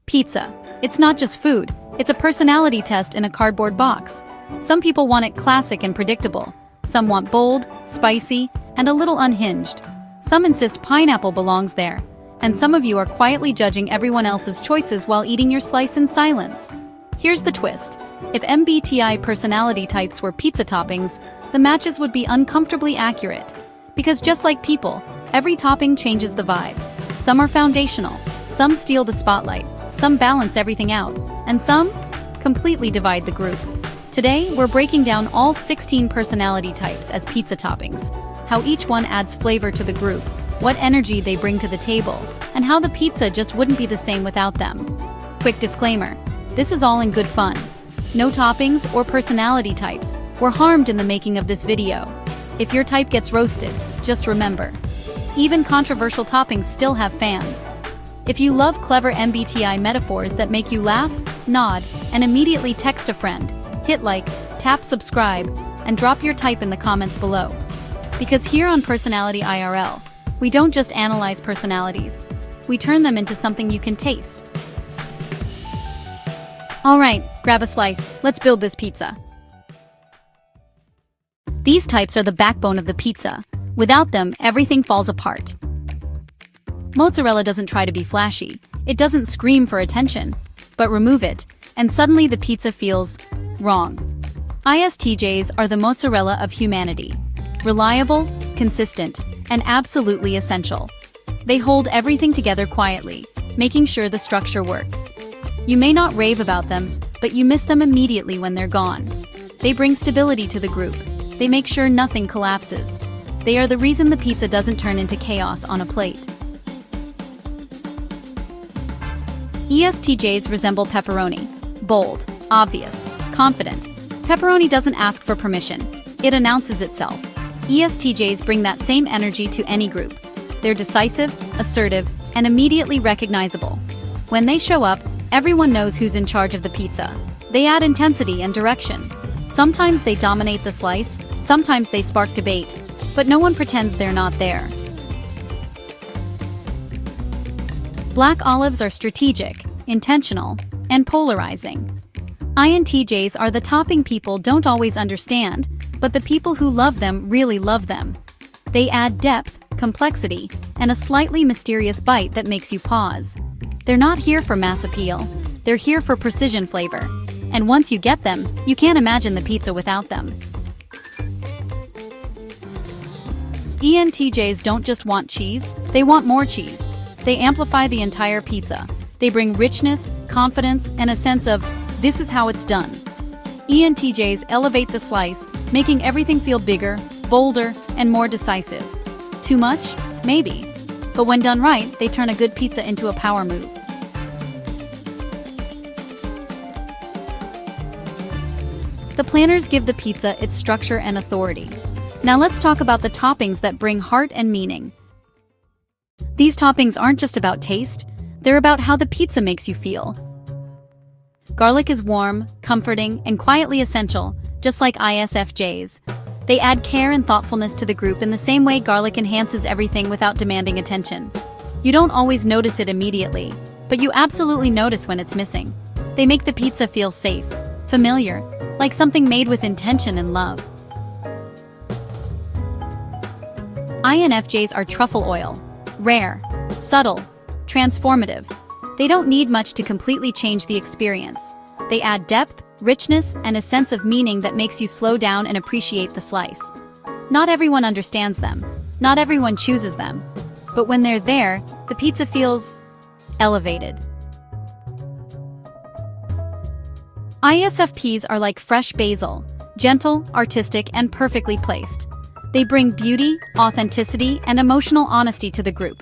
Pizza. It's not just food, it's a personality test in a cardboard box. Some people want it classic and predictable. Some want bold, spicy, and a little unhinged. Some insist pineapple belongs there. And some of you are quietly judging everyone else's choices while eating your slice in silence. Here's the twist. If MBTI personality types were pizza toppings, the matches would be uncomfortably accurate. Because just like people, every topping changes the vibe. Some are foundational, some steal the spotlight, some balance everything out, and some completely divide the group. Today, we're breaking down all 16 personality types as pizza toppings, how each one adds flavor to the group, what energy they bring to the table, and how the pizza just wouldn't be the same without them. Quick disclaimer, this is all in good fun. No toppings or personality types were harmed in the making of this video. If your type gets roasted, just remember, even controversial toppings still have fans. If you love clever MBTI metaphors that make you laugh, nod, and immediately text a friend, hit like, tap subscribe, and drop your type in the comments below. Because here on Personality IRL, we don't just analyze personalities, we turn them into something you can taste. Alright, grab a slice, let's build this pizza. These types are the backbone of the pizza. Without them, everything falls apart. Mozzarella doesn't try to be flashy, it doesn't scream for attention, but remove it, and suddenly the pizza feels wrong. ISTJs are the mozzarella of humanity. Reliable, consistent, and absolutely essential. They hold everything together quietly, making sure the structure works. You may not rave about them, but you miss them immediately when they're gone. They bring stability to the group. They make sure nothing collapses. They are the reason the pizza doesn't turn into chaos on a plate. ESTJs resemble pepperoni. Bold, obvious, confident. Pepperoni doesn't ask for permission. It announces itself. ESTJs bring that same energy to any group. They're decisive, assertive, and immediately recognizable. When they show up, everyone knows who's in charge of the pizza. They add intensity and direction. Sometimes they dominate the slice, sometimes they spark debate, but no one pretends they're not there. Black olives are strategic, intentional, and polarizing. INTJs are the topping people don't always understand, but the people who love them really love them. They add depth, complexity, and a slightly mysterious bite that makes you pause. They're not here for mass appeal, they're here for precision flavor. And once you get them, you can't imagine the pizza without them. ENTJs don't just want cheese, they want more cheese. They amplify the entire pizza. They bring richness, confidence, and a sense of, this is how it's done. ENTJs elevate the slice, making everything feel bigger, bolder, and more decisive. Too much? Maybe. But when done right, they turn a good pizza into a power move. The planners give the pizza its structure and authority. Now let's talk about the toppings that bring heart and meaning. These toppings aren't just about taste, they're about how the pizza makes you feel. Garlic is warm, comforting, and quietly essential, just like ISFJs. They add care and thoughtfulness to the group in the same way garlic enhances everything without demanding attention. You don't always notice it immediately, but you absolutely notice when it's missing. They make the pizza feel safe, familiar, like something made with intention and love. INFJs are truffle oil. Rare, subtle, transformative. They don't need much to completely change the experience. They add depth, richness, and a sense of meaning that makes you slow down and appreciate the slice. Not everyone understands them. Not everyone chooses them. But when they're there, the pizza feels elevated. ISFPs are like fresh basil, gentle, artistic, and perfectly placed. They bring beauty, authenticity, and emotional honesty to the group.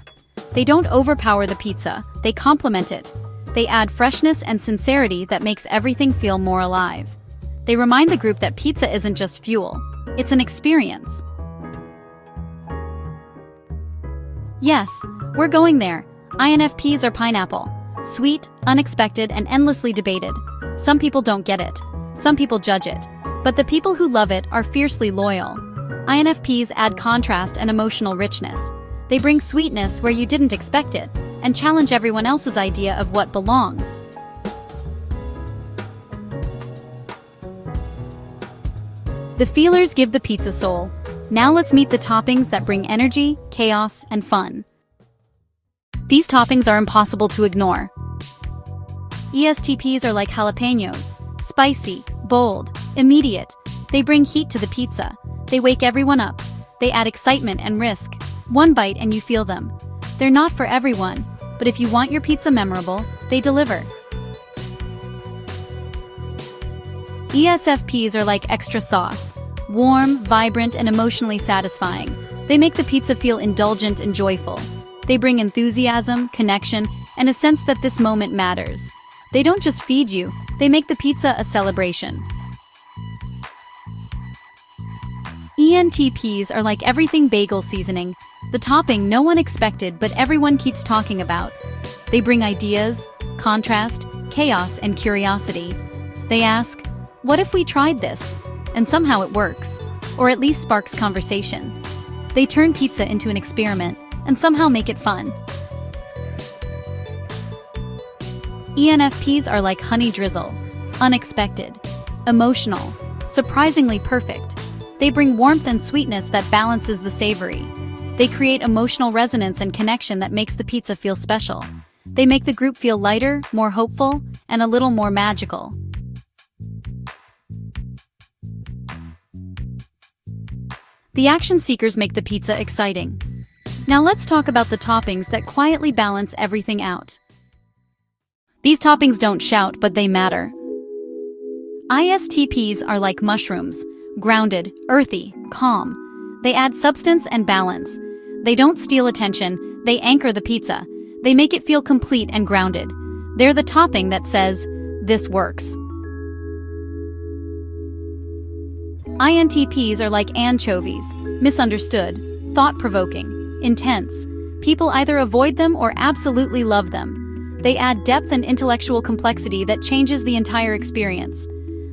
They don't overpower the pizza, they complement it. They add freshness and sincerity that makes everything feel more alive. They remind the group that pizza isn't just fuel, it's an experience. Yes, we're going there. INFPs are pineapple. Sweet, unexpected, and endlessly debated. Some people don't get it. Some people judge it. But the people who love it are fiercely loyal. INFPs add contrast and emotional richness. They bring sweetness where you didn't expect it, and challenge everyone else's idea of what belongs. The feelers give the pizza soul. Now let's meet the toppings that bring energy, chaos, and fun. These toppings are impossible to ignore. ESTPs are like jalapenos, spicy, bold, immediate. They bring heat to the pizza. They wake everyone up. They add excitement and risk. One bite and you feel them. They're not for everyone, but if you want your pizza memorable, they deliver. ESFPs are like extra sauce. Warm, vibrant, and emotionally satisfying. They make the pizza feel indulgent and joyful. They bring enthusiasm, connection, and a sense that this moment matters. They don't just feed you, they make the pizza a celebration. ENTPs are like everything bagel seasoning, the topping no one expected but everyone keeps talking about. They bring ideas, contrast, chaos, and curiosity. They ask, "What if we tried this?" And somehow it works, or at least sparks conversation. They turn pizza into an experiment and somehow make it fun. ENFPs are like honey drizzle, unexpected, emotional, surprisingly perfect. They bring warmth and sweetness that balances the savory. They create emotional resonance and connection that makes the pizza feel special. They make the group feel lighter, more hopeful, and a little more magical. The action seekers make the pizza exciting. Now let's talk about the toppings that quietly balance everything out. These toppings don't shout, but they matter. ISTPs are like mushrooms, grounded, earthy, calm. They add substance and balance. They don't steal attention, they anchor the pizza. They make it feel complete and grounded. They're the topping that says, "This works." INTPs are like anchovies, misunderstood, thought-provoking, intense. People either avoid them or absolutely love them. They add depth and intellectual complexity that changes the entire experience.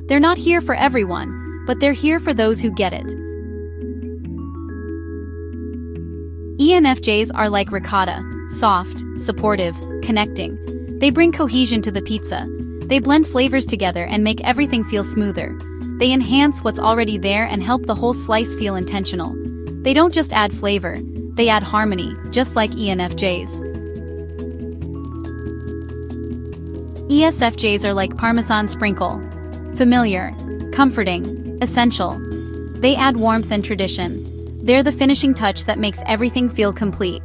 They're not here for everyone, but they're here for those who get it. ENFJs are like ricotta, soft, supportive, connecting. They bring cohesion to the pizza. They blend flavors together and make everything feel smoother. They enhance what's already there and help the whole slice feel intentional. They don't just add flavor, they add harmony, just like ENFJs. ESFJs are like Parmesan sprinkle. Familiar, comforting, essential. They add warmth and tradition. They're the finishing touch that makes everything feel complete.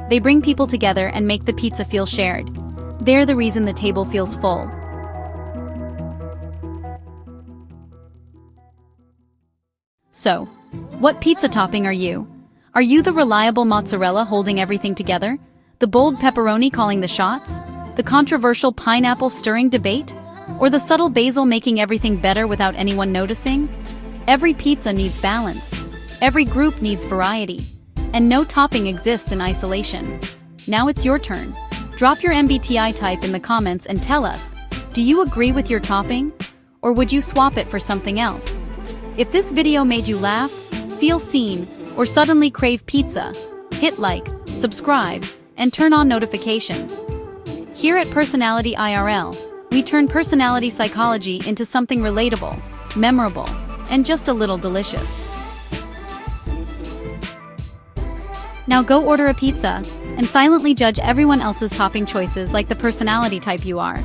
They bring people together and make the pizza feel shared. They're the reason the table feels full. So, what pizza topping are you? Are you the reliable mozzarella holding everything together? The bold pepperoni calling the shots? The controversial pineapple stirring debate? Or the subtle basil making everything better without anyone noticing? Every pizza needs balance. Every group needs variety. And no topping exists in isolation. Now it's your turn. Drop your MBTI type in the comments and tell us, do you agree with your topping? Or would you swap it for something else? If this video made you laugh, feel seen, or suddenly crave pizza, hit like, subscribe, and turn on notifications. Here at Personality IRL, we turn personality psychology into something relatable, memorable, and just a little delicious. Now go order a pizza, and silently judge everyone else's topping choices like the personality type you are.